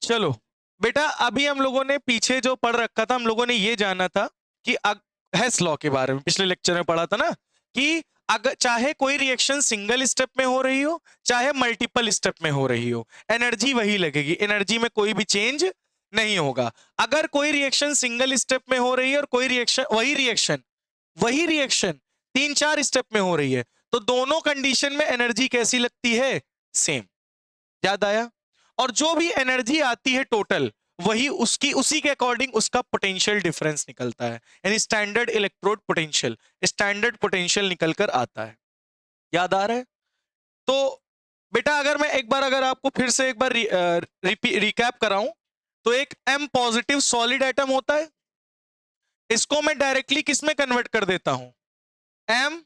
चलो बेटा, अभी हम लोगों ने पीछे जो पढ़ रखा था, हम लोगों ने ये जाना था कि हेस लॉ के बारे में पिछले लेक्चर में पढ़ा था ना, कि अगर चाहे कोई रिएक्शन सिंगल स्टेप में हो रही हो चाहे मल्टीपल स्टेप में हो रही हो, एनर्जी वही लगेगी, एनर्जी में कोई भी चेंज नहीं होगा। अगर कोई रिएक्शन सिंगल स्टेप में हो रही है और कोई रिएक्शन वही रिएक्शन 3-4 स्टेप में हो रही है, तो दोनों कंडीशन में एनर्जी कैसी लगती है? सेम। याद आया? और जो भी एनर्जी आती है टोटल, वही उसकी उसी के अकॉर्डिंग उसका पोटेंशियल डिफरेंस निकलता है, यानी standard electrode potential, standard potential निकल कर आता है। याद आ रहा है? तो बेटा अगर मैं एक बार अगर आपको फिर से एक बार रिकैप कराऊं, तो एक एम पॉजिटिव सॉलिड एटम होता है, इसको मैं डायरेक्टली किस में कन्वर्ट कर देता हूं? एम,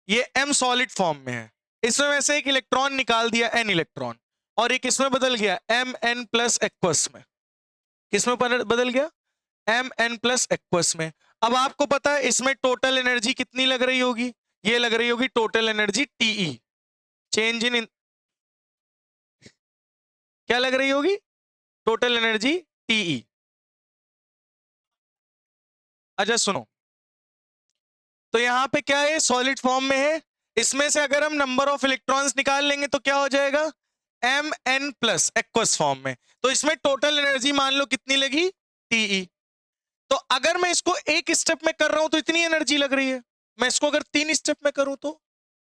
ये एम सॉलिड फॉर्म में है, इसमें वैसे एक इलेक्ट्रॉन निकाल दिया, एन इलेक्ट्रॉन, और एक इसमें बदल गया एम एन प्लस एक्वस में। किसमें बदल गया? एम एन प्लस एक्वस में। अब आपको पता है इसमें टोटल एनर्जी कितनी लग रही होगी? ये लग रही होगी total energy TE, change in, क्या लग रही होगी? Total energy TE. अच्छा सुनो, तो यहां पे क्या है, सॉलिड फॉर्म में है, इसमें से अगर हम नंबर ऑफ इलेक्ट्रॉन्स निकाल लेंगे तो क्या हो जाएगा? M N plus aqueous form में, तो इसमें टोटल एनर्जी मान लो कितनी लगी? टीई। तो अगर मैं इसको एक स्टेप में कर रहा हूं तो इतनी एनर्जी लग रही है, मैं इसको अगर 3 स्टेप में करूं तो,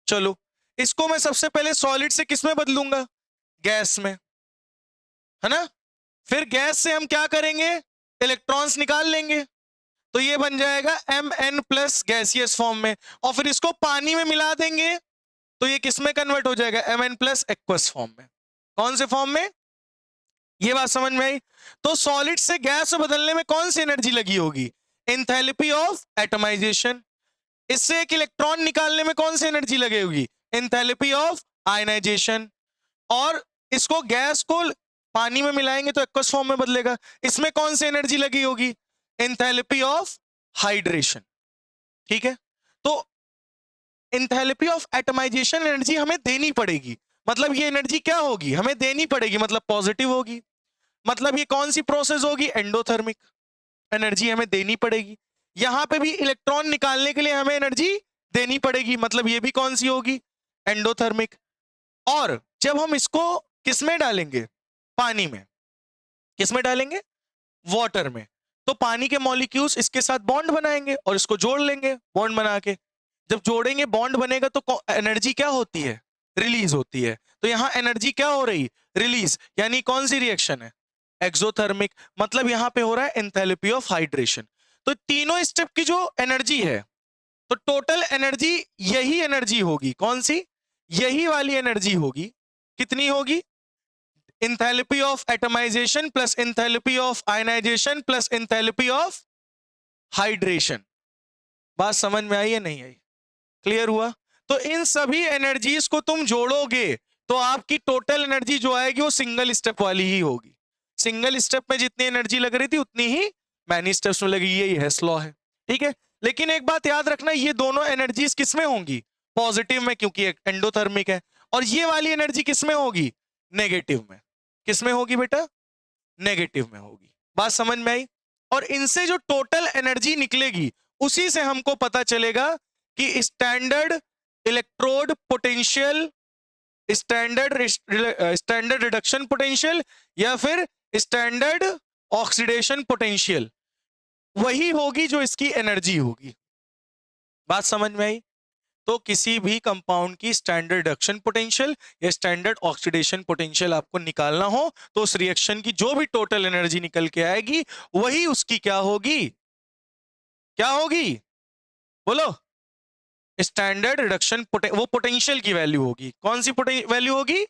चलो इसको मैं सबसे पहले सॉलिड से किस में बदलूंगा? गैस में, है ना? फिर गैस से हम क्या करेंगे? इलेक्ट्रॉन्स निकाल लेंगे, तो ये बन जाएगा M N plus gaseous form में, और फिर इसको पानी में मिला देंगे तो ये किस में कन्वर्ट हो जाएगा? M N plus aqueous form में। कौन से फॉर्म में? ये बात समझ में आई? तो सॉलिड से गैस में बदलने में कौन सी एनर्जी लगी होगी? Enthalpy of atomization. इससे एक इलेक्ट्रॉन निकालने में कौन सी एनर्जी लगेगी? Enthalpy of ionization. और इसको गैस को पानी में मिलाएंगे तो एक्वस फॉर्म में बदलेगा, इसमें कौन सी एनर्जी लगी होगी? Enthalpy of hydration. ठीक है, तो एंथैल्पी ऑफ एटमाइजेशन एनर्जी हमें देनी पड़ेगी, मतलब ये एनर्जी क्या होगी? हमें देनी पड़ेगी, मतलब पॉजिटिव होगी। मतलब ये कौन सी प्रोसेस होगी? एंडोथर्मिक। एनर्जी हमें देनी पड़ेगी। यहां पे भी इलेक्ट्रॉन निकालने के लिए हमें एनर्जी देनी पड़ेगी, मतलब ये भी कौन सी होगी? एंडोथर्मिक। और जब हम इसको किसमें डालेंगे? पानी में। किसमें डालेंगे? वाटर में। तो पानी के मॉलिक्यूल्स इसके साथ बॉन्ड बनाएंगे और इसको जोड़ लेंगे बॉन्ड बना के। जब जोड़ेंगे बॉन्ड बनेगा तो एनर्जी क्या होती है? रिलीज होती है। तो यहां एनर्जी क्या हो रही? रिलीज। यानी कौन सी रिएक्शन है? एक्सोथर्मिक। मतलब यहां पे हो रहा है एंथैल्पी ऑफ हाइड्रेशन। तो तीनों स्टेप की जो एनर्जी है, तो टोटल एनर्जी यही एनर्जी होगी। कौन सी? यही वाली एनर्जी होगी। कितनी होगी? Enthalpy of atomization plus enthalpy of ionization plus enthalpy of hydration. बात समझ में आई है नहीं आई? क्लियर हुआ? तो इन सभी एनर्जीज को तुम जोड़ोगे तो आपकी टोटल एनर्जी जो आएगी वो सिंगल स्टेप वाली ही होगी। सिंगल स्टेप में जितनी एनर्जी लग रही थी उतनी ही मैनी स्टेप्स में लगेगी, यही हेस लॉ है। ठीक है, लेकिन एक बात याद रखना, ये दोनों एनर्जीज किसमें होंगी? पॉजिटिव में, क्योंकि एंडोथर्मिक है। और ये वाली एनर्जी किसमें होगी? नेगेटिव में। किसमें होगी बेटा? नेगेटिव में होगी। बात समझ में आई? और इनसे जो टोटल एनर्जी निकलेगी उसी से हमको पता चलेगा कि standard electrode potential, standard reduction potential, या फिर स्टैंडर्ड ऑक्सीडेशन पोटेंशियल वही होगी जो इसकी एनर्जी होगी। बात समझ में आई? तो किसी भी कंपाउंड की स्टैंडर्ड रिडक्शन पोटेंशियल या स्टैंडर्ड ऑक्सीडेशन पोटेंशियल आपको निकालना हो तो उस रिएक्शन की जो भी टोटल एनर्जी निकल के आएगी वही उसकी क्या होगी? क्या होगी? बोलो। स्टैंडर्ड रिडक्शन वो पोटेंशियल की वैल्यू होगी। कौन सी वैल्यू होगी?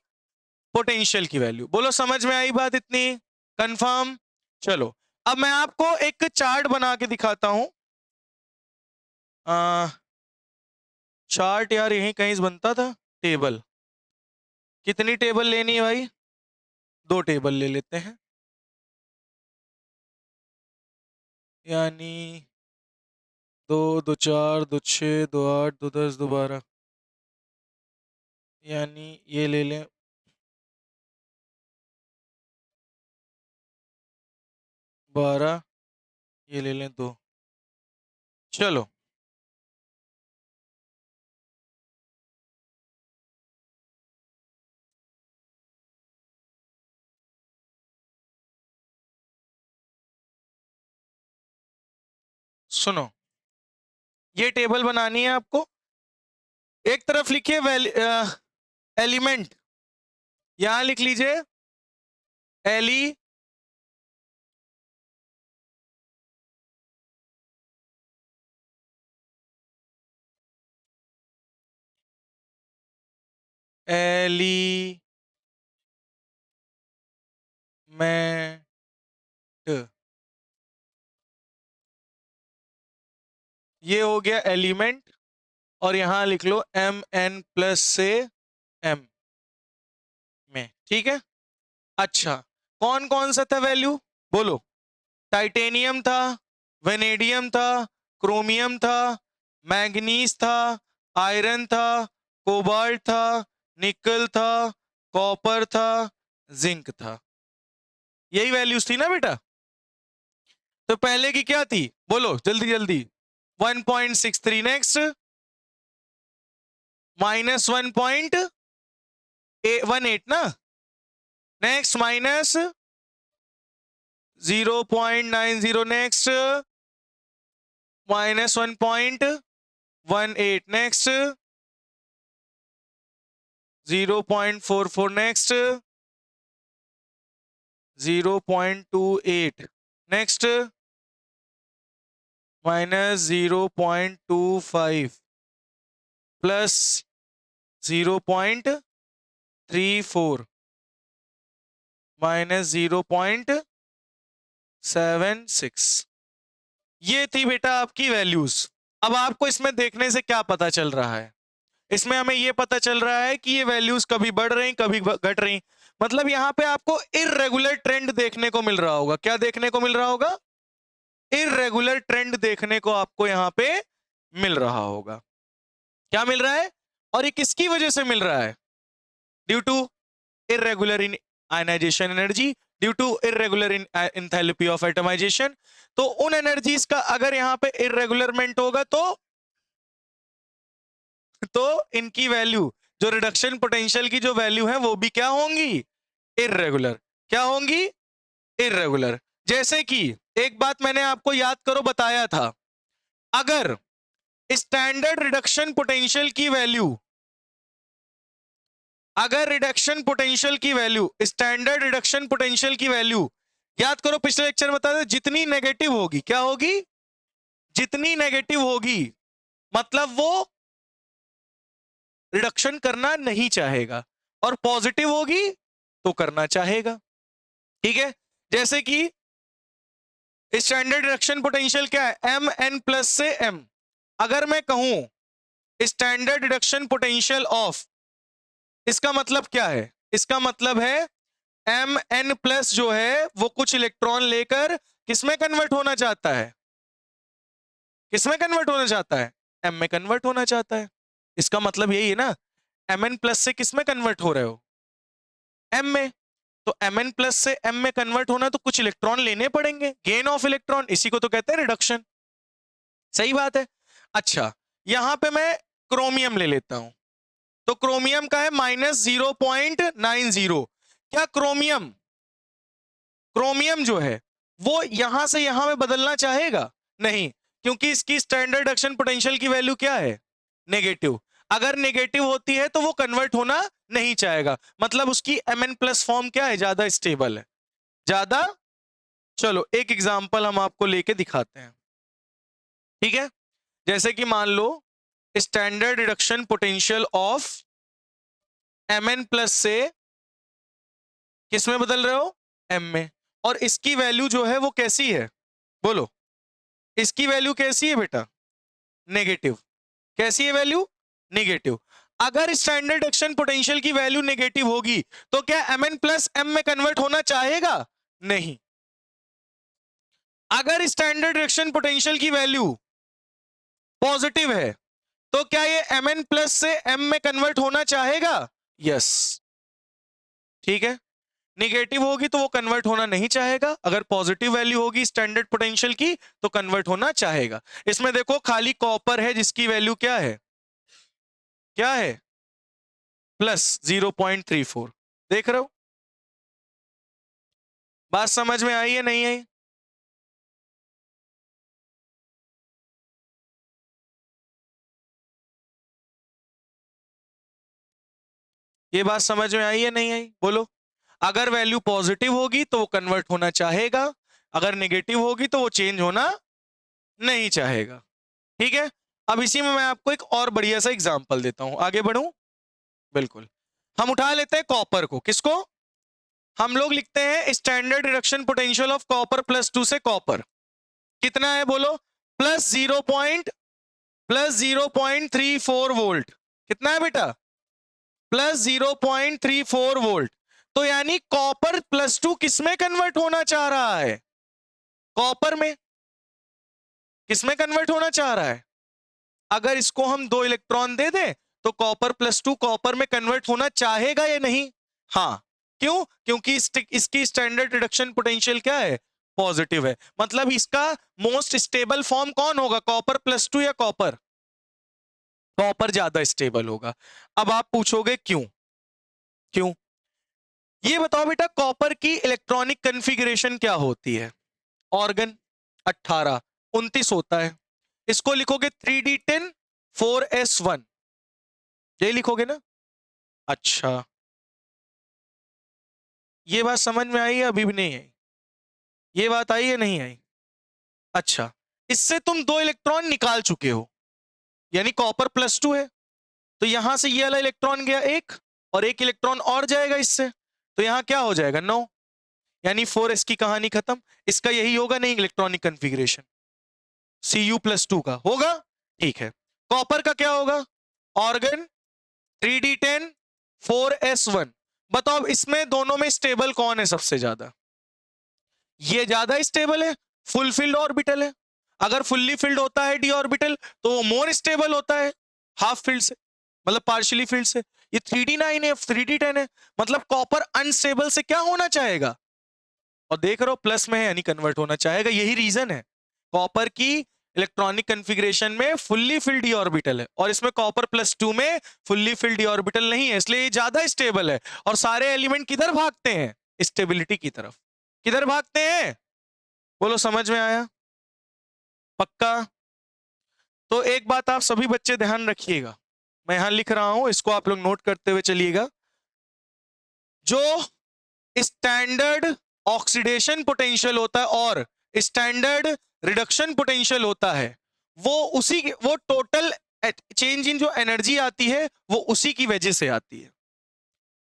पोटेंशियल की वैल्यू। बोलो समझ में आई बात इतनी? कंफर्म? चलो अब मैं आपको एक चार्ट बना के दिखाता हूं। चार्ट यार यहीं कहीं से बनता था। टेबल, कितनी टेबल लेनी है भाई? 2 टेबल ले लेते हैं, यानी 2 2 4 2 6 2 8 2 10 2 12, यानी ये ले लें 12 ये ले लें 2। चलो सुनो, ये टेबल बनानी है आपको। एक तरफ लिखिए एलिमेंट, यहां लिख लीजिए एली एलिमेंट, ये हो गया एलिमेंट, और यहां लिख लो Mn+ से M में, ठीक है। अच्छा, कौन कौन सा था वैल्यू बोलो? टाइटेनियम था, वेनेडियम था, क्रोमियम था, मैंगनीज था, आयरन था, कोबाल्ट था, निकल था, कॉपर था, जिंक था। यही वैल्यूज थी ना बेटा? तो पहले की क्या थी बोलो जल्दी जल्दी? 1.63, नेक्स्ट -1.18 ना, next -0.90, next -1.18, next 0.44, next 0.28, next -0.25 plus 0.34 -0.76। ये थी बेटा आपकी वैल्यूज। अब आपको इसमें देखने से क्या पता चल रहा है? इसमें हमें ये पता चल रहा है कि ये वैल्यूज कभी बढ़ रही कभी घट रही, मतलब यहां पे आपको इररेगुलर ट्रेंड देखने को मिल रहा होगा। क्या देखने को मिल रहा होगा? इररेगुलर ट्रेंड देखने को आपको यहां पे मिल रहा होगा। क्या मिल रहा है? और ये किसकी वजह से मिल रहा है? Due to irregular in ionization energy, due to irregular in enthalpy of atomization. तो उन एनर्जीज का अगर यहां पे इररेगुलरमेंट होगा तो इनकी वैल्यू, जो रिडक्शन पोटेंशियल की जो वैल्यू है वो भी क्या होंगी? इररेगुलर। क्या होंगी? इररेगुलर। जैसे कि एक बात मैंने आपको याद करो बताया था, अगर स्टैंडर्ड रिडक्शन पोटेंशियल की वैल्यू, अगर रिडक्शन पोटेंशियल की वैल्यू, स्टैंडर्ड रिडक्शन पोटेंशियल की वैल्यू याद करो, पिछले लेक्चर में बताया था, जितनी नेगेटिव होगी, क्या होगी? जितनी नेगेटिव होगी मतलब वो रिडक्शन करना नहीं चाहेगा, और पॉजिटिव होगी तो करना चाहेगा, ठीक है। जैसे कि स्टैंडर्ड रिडक्शन पोटेंशियल क्या है? Mn+ से M। अगर मैं कहूं स्टैंडर्ड रिडक्शन पोटेंशियल ऑफ, इसका मतलब क्या है? इसका मतलब है Mn+ जो है वो कुछ इलेक्ट्रॉन लेकर किसमें कन्वर्ट होना चाहता है? किसमें कन्वर्ट होना चाहता है? M में कन्वर्ट होना चाहता है। इसका मतलब यही है ना, Mn+ से किसमें कन्वर्ट हो रहे हो? M में। तो Mn+ से M में कन्वर्ट होना तो कुछ इलेक्ट्रॉन लेने पड़ेंगे, गेन ऑफ इलेक्ट्रॉन, इसी को तो कहते हैं रिडक्शन। सही बात है। अच्छा, यहां पे मैं क्रोमियम ले लेता हूं, तो क्रोमियम का है -0.90। क्या क्रोमियम, क्रोमियम जो है वो यहां से यहां में बदलना चाहेगा? नहीं, क्योंकि इसकी स्टैंडर्ड रिडक्शन पोटेंशियल की वैल्यू क्या है? नेगेटिव। अगर नेगेटिव होती है तो वो कन्वर्ट होना नहीं चाहेगा, मतलब उसकी Mn+ फॉर्म क्या है? ज्यादा स्टेबल है, ज्यादा। चलो एक एग्जांपल हम आपको लेके दिखाते हैं, ठीक है। जैसे कि मान लो standard reduction potential of Mn+ से किस में बदल रहे हो? M में। और इसकी वैल्यू जो है वो कैसी है बोलो? इसकी वैल्यू कैसी है बेटा? नेगेटिव। कैसी है वैल्यू? नेगेटिव। अगर स्टैंडर्ड रिडक्शन पोटेंशियल की वैल्यू नेगेटिव होगी तो क्या Mn+ M में कन्वर्ट होना चाहेगा? नहीं। अगर स्टैंडर्ड रिडक्शन पोटेंशियल की वैल्यू पॉजिटिव है तो क्या ये Mn+ से M में कन्वर्ट होना चाहेगा? यस, ठीक है। निगेटिव होगी तो वो कन्वर्ट होना नहीं चाहेगा, अगर पॉजिटिव वैल्यू होगी स्टैंडर्ड पोटेंशियल की तो कन्वर्ट होना चाहेगा। इसमें देखो खाली कॉपर है जिसकी वैल्यू क्या है, क्या है, प्लस 0.34। देख रहे हो, बात समझ में आई है नहीं आई? ये बात समझ में आई है नहीं आई, बोलो। अगर वैल्यू पॉजिटिव होगी तो वो कन्वर्ट होना चाहेगा, अगर नेगेटिव होगी तो वो चेंज होना नहीं चाहेगा। ठीक है, अब इसी में मैं आपको एक और बढ़िया सा एग्जांपल देता हूं, आगे बढ़ूं। बिल्कुल, हम उठा लेते हैं कॉपर को। किसको? हम लोग लिखते हैं standard reduction potential of copper +2 से कॉपर कितना है, बोलो। +0.34 वोल्ट। कितना है बेटा? +0.34 वोल्ट। तो यानी कॉपर +2 किसमें कन्वर्ट होना चाह रहा है? कॉपर में। किसमें कन्वर्ट होना चाह रहा है? अगर इसको हम 2 इलेक्ट्रॉन दे दें तो कॉपर +2 कॉपर में कन्वर्ट होना चाहेगा या नहीं? हाँ। क्यों? क्योंकि इसकी स्टैंडर्ड रिडक्शन पोटेंशियल क्या है? पॉजिटिव है। मतलब इसका मोस्ट स्टेबल फॉर्म कौन होगा, कॉपर +2 या कॉपर? कॉपर ज्यादा स्टेबल होगा। अब आप पूछोगे क्यों? क्यों? ये बताओ बेटा, कॉपर की इलेक्ट्रॉनिक कॉन्फ़िगरेशन क्या होती है? ऑर्गन 18 29 होता है। इसको लिखोगे 3d10 4s1, ये लिखोगे ना? अच्छा, ये बात समझ में आई है अभी भी नहीं आई? ये बात आई है नहीं आई? अच्छा, इससे तुम 2 इलेक्ट्रॉन निकाल चुके हो, यानी कॉपर +2 है, तो यहां से ये वाला इलेक्ट्रॉन गया एक, और एक इलेक्ट्रॉन और जाएगा इससे, तो यहां क्या हो जाएगा 9, यानी 4s की कहानी खत्म। इसका यही होगा नहीं इलेक्ट्रॉनिक कॉन्फ़िगरेशन, Cu+2 का होगा। ठीक है, कॉपर का क्या होगा? Organ 3d10 4s1। बताओ इसमें दोनों में स्टेबल कौन है सबसे ज्यादा? ये ज्यादा स्टेबल है, फुल फिल्ड ऑर्बिटल है। अगर फुल्ली फिल्ड होता है डी ऑर्बिटल तो वो मोर स्टेबल होता है हाफ फील्ड से, मतलब पार्शियली फील्ड से। ये 3d9 है, 3d10 है, मतलब कॉपर अनस्टेबल से क्या होना चाहेगा? और देख रहे हो प्लस में है यानी कन्वर्ट होना चाहेगा। यही रीजन है कॉपर की इलेक्ट्रॉनिक कॉन्फ़िगरेशन में फुल्ली फिल्ड डी ऑर्बिटल है, और इसमें कॉपर +2 में फुल्ली फिल्ड डी ऑर्बिटल नहीं है, इसलिए ये ज्यादा स्टेबल है। और सारे एलिमेंट किधर भागते हैं? स्टेबिलिटी की तरफ। किधर भागते हैं? बोलो, समझ में आया? पक्का? तो एक बात आप सभी बच्चे ध्यान रखिएगा, मैं यहां लिख रहा हूं, इसको आप लोग नोट करते हुए चलिएगा। जो स्टैंडर्ड ऑक्सीडेशन पोटेंशियल होता है और स्टैंडर्ड रिडक्शन पोटेंशियल होता है, वो टोटल चेंज इन जो एनर्जी आती है वो उसी की वजह से आती है।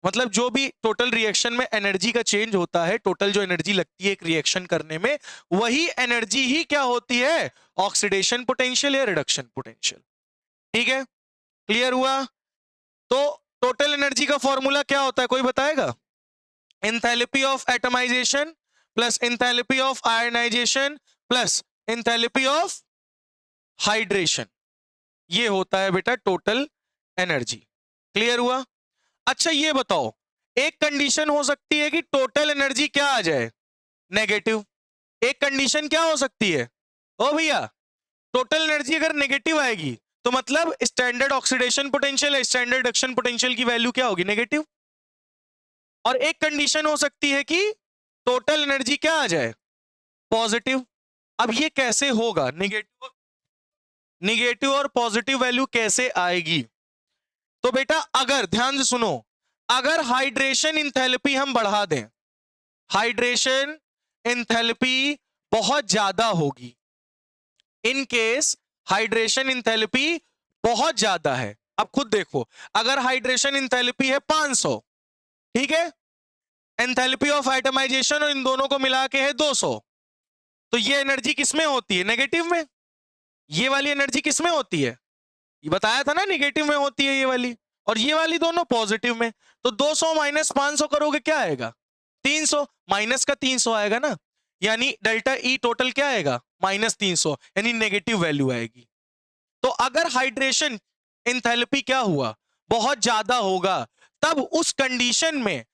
मतलब जो भी टोटल रिएक्शन में एनर्जी का चेंज होता है, टोटल जो एनर्जी लगती है एक रिएक्शन करने में, वही एनर्जी ही क्या होती है? ऑक्सीडेशन पोटेंशियल या रिडक्शन पोटेंशियल। ठीक है, क्लियर हुआ? तो टोटल एनर्जी का फॉर्मूला क्या होता है, कोई बताएगा? Enthalpy of atomization plus enthalpy of ionization plus enthalpy of hydration, ये होता है बेटा टोटल एनर्जी। क्लियर हुआ? अच्छा ये बताओ, एक कंडीशन हो सकती है कि टोटल एनर्जी क्या आ जाए? नेगेटिव। एक कंडीशन क्या हो सकती है ओ भैया? टोटल एनर्जी अगर नेगेटिव आएगी तो मतलब standard oxidation potential, standard reduction potential की वैल्यू क्या होगी? नेगेटिव। और एक कंडीशन हो सकती है कि टोटल एनर्जी क्या आ जाए? पॉजिटिव। अब ये कैसे होगा? निगेटिव और पॉजिटिव वैल्यू कैसे आएगी? तो बेटा अगर ध्यान से सुनो, अगर हाइड्रेशन इंथैल्पी हम बढ़ा दें, हाइड्रेशन इंथैल्पी बहुत ज्यादा होगी, इन केस हाइड्रेशन इंथैल्पी बहुत ज्यादा है। अब खुद देखो, अगर हाइड्रेशन इंथैल्पी है 500, ठीक है, एंथैल्पी ऑफ एटमाइजेशन और इन दोनों को मिला के है 200, तो ये एनर्जी किसमें होती है? नेगेटिव में। ये वाली एनर्जी किसमें होती है? ये बताया था ना, नेगेटिव में होती है ये वाली, और ये वाली दोनों पॉजिटिव में। तो 200 माइनस 500 करोगे क्या आएगा? 300। माइनस का 300 आएगा ना, यानी डेल्टा ई टोटल क्या आएगा? -300, यानी नेगेटिव वैल्यू आएगी। तो अगर हाइड्रेशन एंथैल्पी क्या हुआ? बहुत ज्यादा होगा, तब उस कंडीशन में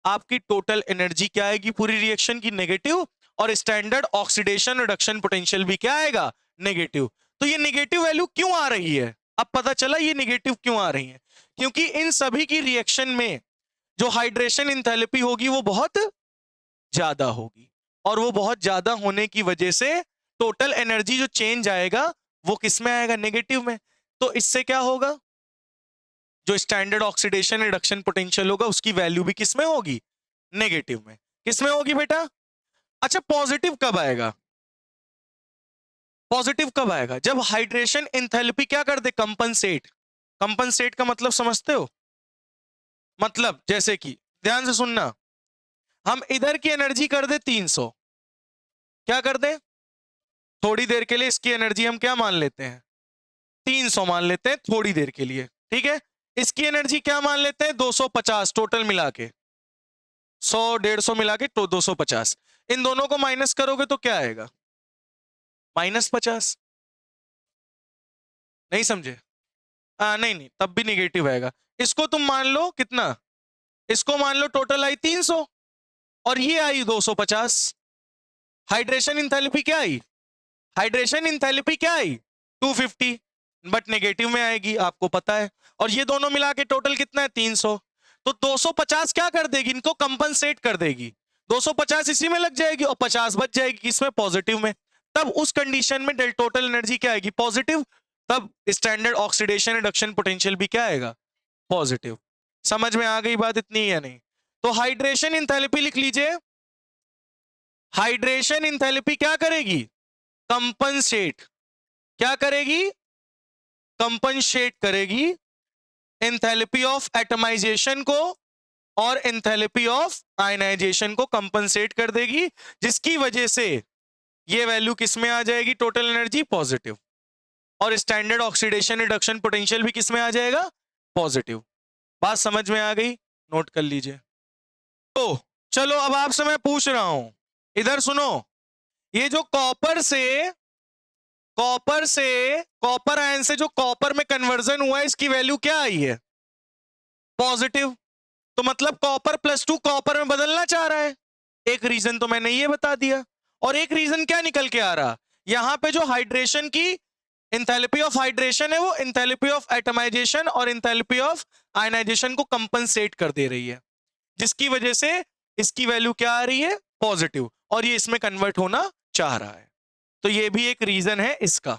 आपकी टोटल एनर्जी क्या आएगी पूरी रिएक्शन की, नेगेटिव, और स्टैंडर्ड ऑक्सीडेशन रिडक्शन पोटेंशियल भी क्या आएगा, नेगेटिव। तो ये नेगेटिव वैल्यू क्यों आ रही है, अब पता चला ये नेगेटिव क्यों आ रही है, क्योंकि इन सभी की रिएक्शन में जो हाइड्रेशन इंथैल्पी होगी वो बहुत ज्यादा होगी, और वो बहुत ज्यादा होने की वजह से टोटल एनर्जी जो चेंज आएगा वो किस में आएगा, नेगेटिव में। तो इससे क्या होगा, जो स्टैंडर्ड ऑक्सीडेशन रिडक्शन पोटेंशियल होगा उसकी वैल्यू भी किस में होगी, नेगेटिव में। किस में होगी बेटा? अच्छा, पॉजिटिव कब आएगा? पॉजिटिव कब आएगा? जब हाइड्रेशन एंथैल्पी क्या कर दे, कंपनसेट। कंपनसेट का मतलब समझते हो? मतलब जैसे कि ध्यान से सुनना, हम इधर की एनर्जी कर दे 300, क्या कर दे, थोड़ी देर के लिए इसकी एनर्जी हम क्या मान लेते हैं, 300 मान लेते हैं थोड़ी देर के लिए, ठीक है। इसकी एनर्जी क्या मान लेते हैं, 250 टोटल मिला के, 100 150 मिला के तो 250। इन दोनों को माइनस करोगे तो क्या आएगा, -50। नहीं समझे? नहीं नहीं, तब भी निगेटिव आएगा। इसको तुम मान लो कितना, इसको मान लो टोटल आई 300 और ये आई 250। हाइड्रेशन इंथैल्पी क्या आई, हाइड्रेशन इंथैल्पी क्या आई 250, बट नेगेटिव में आएगी, आपको पता है। और ये दोनों मिला के टोटल कितना है 300। तो 250 क्या कर देगी, इनको कंपनसेट कर देगी, 250 इसी में लग जाएगी और 50 बच जाएगी किसमें, पॉजिटिव में। तब उस कंडीशन में डेल टोटल एनर्जी क्या आएगी, पॉजिटिव। तब स्टैंडर्ड ऑक्सीडेशन रिडक्शन पोटेंशियल भी क्या आएगा, पॉजिटिव। समझ में आ गई बात इतनी या नहीं? तो हाइड्रेशन इंथैल्पी लिख लीजिए, हाइड्रेशन इंथैल्पी क्या करेगी, कंपनसेट, क्या करेगी, कंपनसेट करेगी एंथैल्पी ऑफ एटमाइजेशन को और एंथैल्पी ऑफ आयनाइजेशन को कंपनसेट कर देगी, जिसकी वजह से ये वैल्यू किस में आ जाएगी, टोटल एनर्जी पॉजिटिव, और स्टैंडर्ड ऑक्सीडेशन रिडक्शन पोटेंशियल भी किस में आ जाएगा, पॉजिटिव। बात समझ में आ गई, नोट कर लीजिए। तो चलो अब आपसे मैं पूछ रहा हूं, इधर सुनो, ये जो कॉपर आयन से जो कॉपर में कन्वर्जन हुआ है इसकी वैल्यू क्या आई है, पॉजिटिव। तो मतलब कॉपर +2 कॉपर में बदलना चाह रहा है। एक रीजन तो मैंने ये बता दिया, और एक रीजन क्या निकल के आ रहा, यहां पे जो हाइड्रेशन की इंथैल्पी ऑफ हाइड्रेशन है वो इंथैल्पी ऑफ एटमाइजेशन और इंथैल्पी ऑफ आयनाइजेशन को कंपनसेट कर दे रही है, जिसकी वजह से इसकी वैल्यू क्या आ रही है, पॉजिटिव, और ये इसमें कन्वर्ट होना चाह रहा है। तो ये भी एक रीजन है इसका।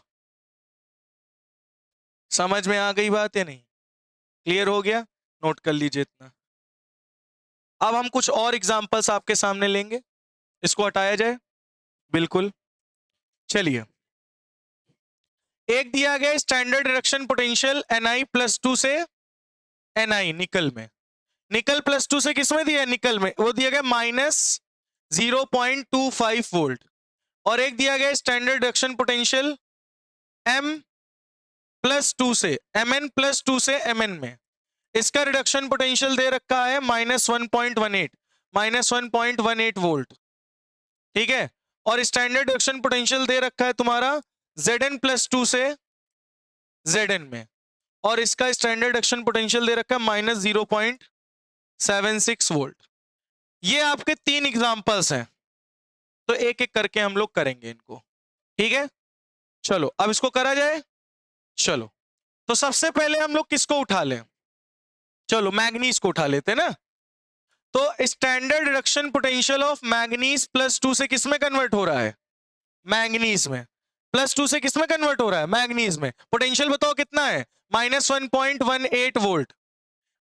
समझ में आ गई बात या नहीं, क्लियर हो गया, नोट कर लीजिए इतना। अब हम कुछ और एग्जांपल्स आपके सामने लेंगे, इसको हटाया जाए, बिल्कुल। चलिए, एक दिया गया स्टैंडर्ड रिडक्शन पोटेंशियल Ni+2 से Ni निकल में, निकल +2 से किसमें दिया है, निकल में, वो दिया गया -0.25 वोल्ट। और एक दिया गया स्टैंडर्ड रिडक्शन पोटेंशियल M+2 से Mn+2 से Mn में, इसका रिडक्शन पोटेंशियल दे रखा है -1.18 वोल्ट, ठीक है। और स्टैंडर्ड रिडक्शन पोटेंशियल दे रखा है तुम्हारा Zn+2 से Zn में, और इसका स्टैंडर्ड रिडक्शन पोटेंशियल दे रखा है -0.76 वोल्ट। ये आपके 3 एग्जांपल्स हैं, तो एक एक करके हम लोग करेंगे इनको, ठीक है। चलो अब इसको करा जाए। चलो, तो सबसे पहले हम लोग किसको उठा लें, चलो मैग्नीज को उठा लेते हैं ना। तो standard reduction potential of manganese +2 से किस में कन्वर्ट हो रहा है, मैग्नीज में। +2 से किस में कन्वर्ट हो रहा है, मैग्नीज में। पोटेंशियल बताओ कितना है, -1.18 वोल्ट।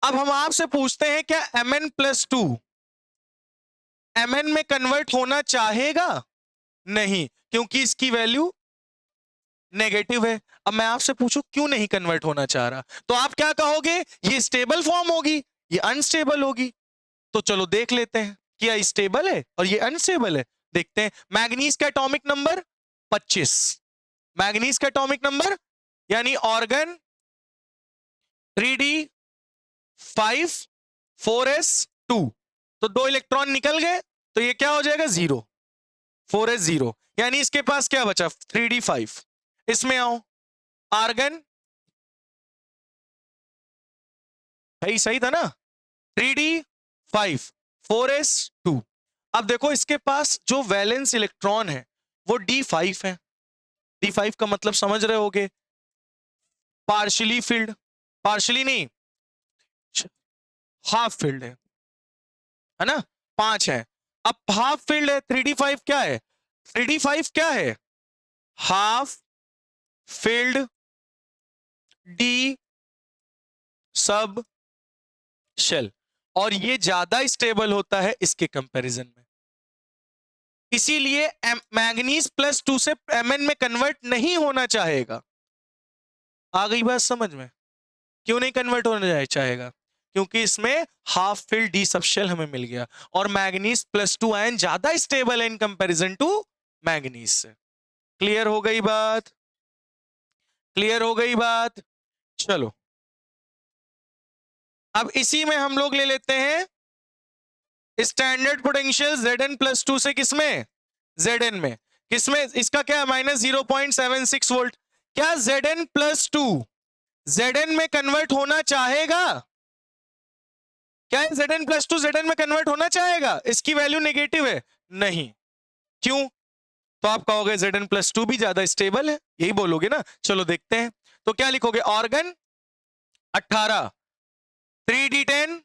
अब हम आपसे पूछते हैं क्या Mn+2 Mn में कन्वर्ट होना चाहेगा, नहीं, क्योंकि इसकी वैल्यू नेगेटिव है। अब मैं आपसे पूछूं क्यों नहीं कन्वर्ट होना चाह रहा, तो आप क्या कहोगे, ये स्टेबल फॉर्म होगी, ये अनस्टेबल होगी। तो चलो देख लेते हैं, क्या स्टेबल है और ये अनस्टेबल है, देखते हैं। मैग्नीज का एटॉमिक नंबर 25, मैग्नीज का एटॉमिक नंबर, यानी ऑर्गन 3d5 4s2, तो 2 इलेक्ट्रॉन निकल गए, तो ये क्या हो जाएगा 0, 4s0, यानी इसके पास क्या बचा 3d5। इसमें आओ, आर्गन, भाई सही था ना, 3d5 4s2। अब देखो इसके पास जो वैलेंस इलेक्ट्रॉन है वो d5 है। d5 का मतलब समझ रहे होगे, पार्शियली फिल्ड, पार्शियली नहीं हाफ फिल्ड है ना, 5 है। अब हाफ फिल्ड है, 3d5 क्या है, 3d5 क्या है, half filled D sub shell, और ये ज्यादा स्टेबल होता है इसके कंपैरिजन में। इसीलिए मैंगनीज +2 से Mn में कन्वर्ट नहीं होना चाहेगा। आ गई बात समझ में? क्यों नहीं कन्वर्ट होना चाहेगा? क्योंकि इसमें half filled D sub shell हमें मिल गया, और मैंगनीज +2 आयन ज्यादा स्टेबल है इन कंपैरिजन टू मैंगनीज से। क्लियर हो गई बात? क्लियर हो गई बात? चलो अब इसी में हम लोग ले लेते हैं स्टैंडर्ड पोटेंशियल Zn+2 से, किसमें, Zn में, किसमें, इसका क्या है -0.76 वोल्ट। क्या Zn+2 Zn में कन्वर्ट होना चाहेगा? क्या है Zn+2 Zn में कन्वर्ट होना चाहेगा? इसकी वैल्यू नेगेटिव है, नहीं। क्यों? तो आप कहोगे Zn+2 भी ज्यादा स्टेबल है, यही बोलोगे ना। चलो देखते हैं, तो क्या लिखोगे, ऑर्गन 18 3d10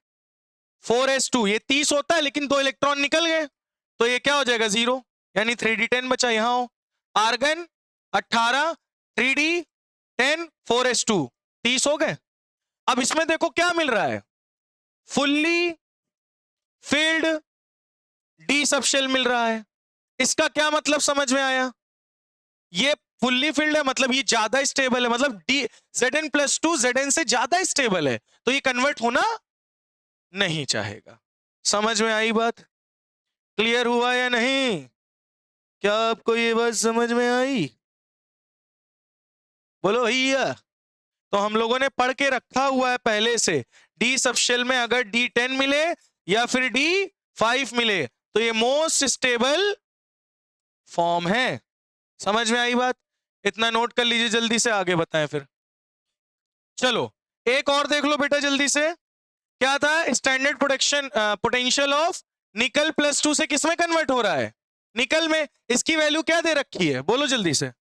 4s2, ये 30 होता है लेकिन 2 इलेक्ट्रॉन निकल गए, तो ये क्या हो जाएगा 0, यानी 3d10 बचा। यहां हो आर्गन 18 3d10 4s2, 30 हो गए। अब इसमें देखो क्या मिल रहा है, fully filled D sub shell मिल रहा है। इसका क्या मतलब समझ में आया? ये फुल्ली फिल्ड है मतलब ये ज्यादा स्टेबल है, मतलब डी Zn+2 Zn से ज्यादा स्टेबल है, तो ये कन्वर्ट होना नहीं चाहेगा। समझ में आई बात? क्लियर हुआ या नहीं? क्या आपको ये बात समझ में आई? बोलो भैया। तो हम लोगों ने पढ़ के रखा हुआ है पहले से, डी सब शेल में अगर D10 मिले या फिर D5 मिले तो ये मोस्ट स्टेबल फॉर्म है। समझ में आई बात? इतना नोट कर लीजिए, जल्दी से आगे बताएं फिर। चलो एक और देख लो बेटा जल्दी से, क्या था स्टैंडर्ड पोटेंशियल ऑफ निकल +2 से किसमें कन्वर्ट हो रहा है, निकल में। इसकी वैल्यू क्या दे रखी है, बोलो जल्दी से,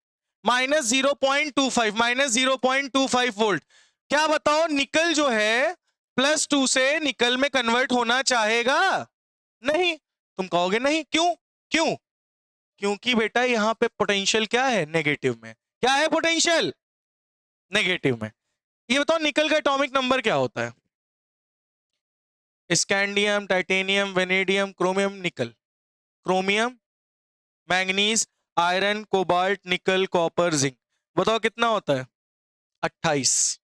-0.25 वोल्ट। क्या बताओ, निकल जो है +2 से निकल में कन्वर्ट होना चाहेगा? नहीं। तुम कहोगे नहीं, क्यों? क्यों? क्योंकि बेटा यहां पे पोटेंशियल क्या है, नेगेटिव में। क्या है पोटेंशियल? नेगेटिव में। ये बताओ निकल का एटॉमिक नंबर क्या होता है? स्कैंडियम, टाइटेनियम, वेनेडियम, क्रोमियम, निकल। क्रोमियम, मैंगनीज, आयरन, कोबाल्ट, निकल, कॉपर, जिंक। बताओ कितना होता है? 28।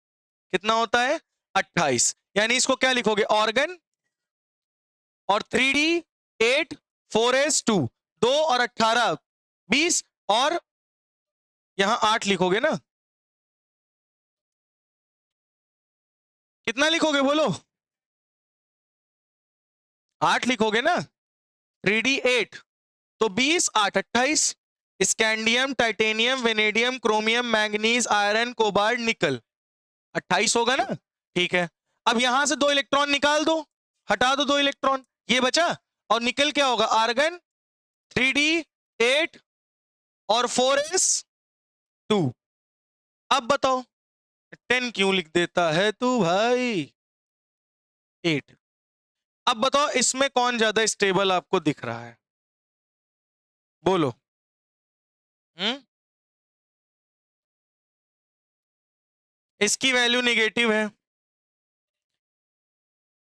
कितना होता है? 28। यानी इसको क्या लिखोगे, ऑर्गन और 3d8 4s2, 2 और 18 20, और यहां 8 लिखोगे ना। कितना लिखोगे बोलो? 8 लिखोगे ना, 3d8 तो 20 8 28। Scandium, titanium, vanadium, chromium, manganese, iron, cobalt, निकल, 28 होगा ना। ठीक है, अब यहां से 2 इलेक्ट्रॉन निकाल दो, हटा दो 2 इलेक्ट्रॉन, ये बचा। और निकल क्या होगा, आर्गन 3d8 और 4s2। अब बताओ 10 क्यों लिख देता है तू भाई, 8। अब बताओ इसमें कौन ज्यादा स्टेबल आपको दिख रहा है, बोलो। इसकी वैल्यू नेगेटिव है।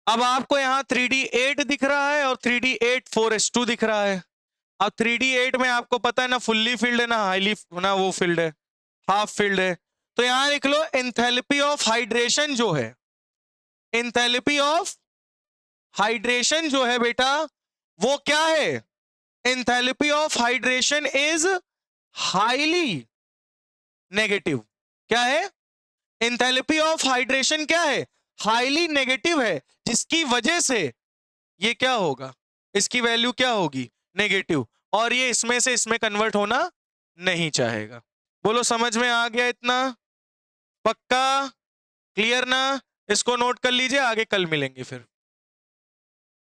अब आपको यहां 3d8 दिख रहा है और 3d8 4s2 दिख रहा है। अब 3d8 में आपको पता है ना फुल्ली फिल्ड है ना हाईली ना वो फिल्ड है, हाफ फिल्ड है। तो यहां लिख लो एंथैल्पी ऑफ हाइड्रेशन जो है, एंथैल्पी ऑफ हाइड्रेशन जो है बेटा वो क्या है, enthalpy of hydration is highly negative. क्या है? एंथैल्पी ऑफ हाइड्रेशन क्या है, हाईली नेगेटिव है, जिसकी वजह से ये क्या होगा, इसकी वैल्यू क्या होगी, नेगेटिव, और ये इसमें से इसमें कन्वर्ट होना नहीं चाहेगा। बोलो समझ में आ गया इतना? पक्का? क्लियर ना? इसको नोट कर लीजिए, आगे कल मिलेंगे फिर।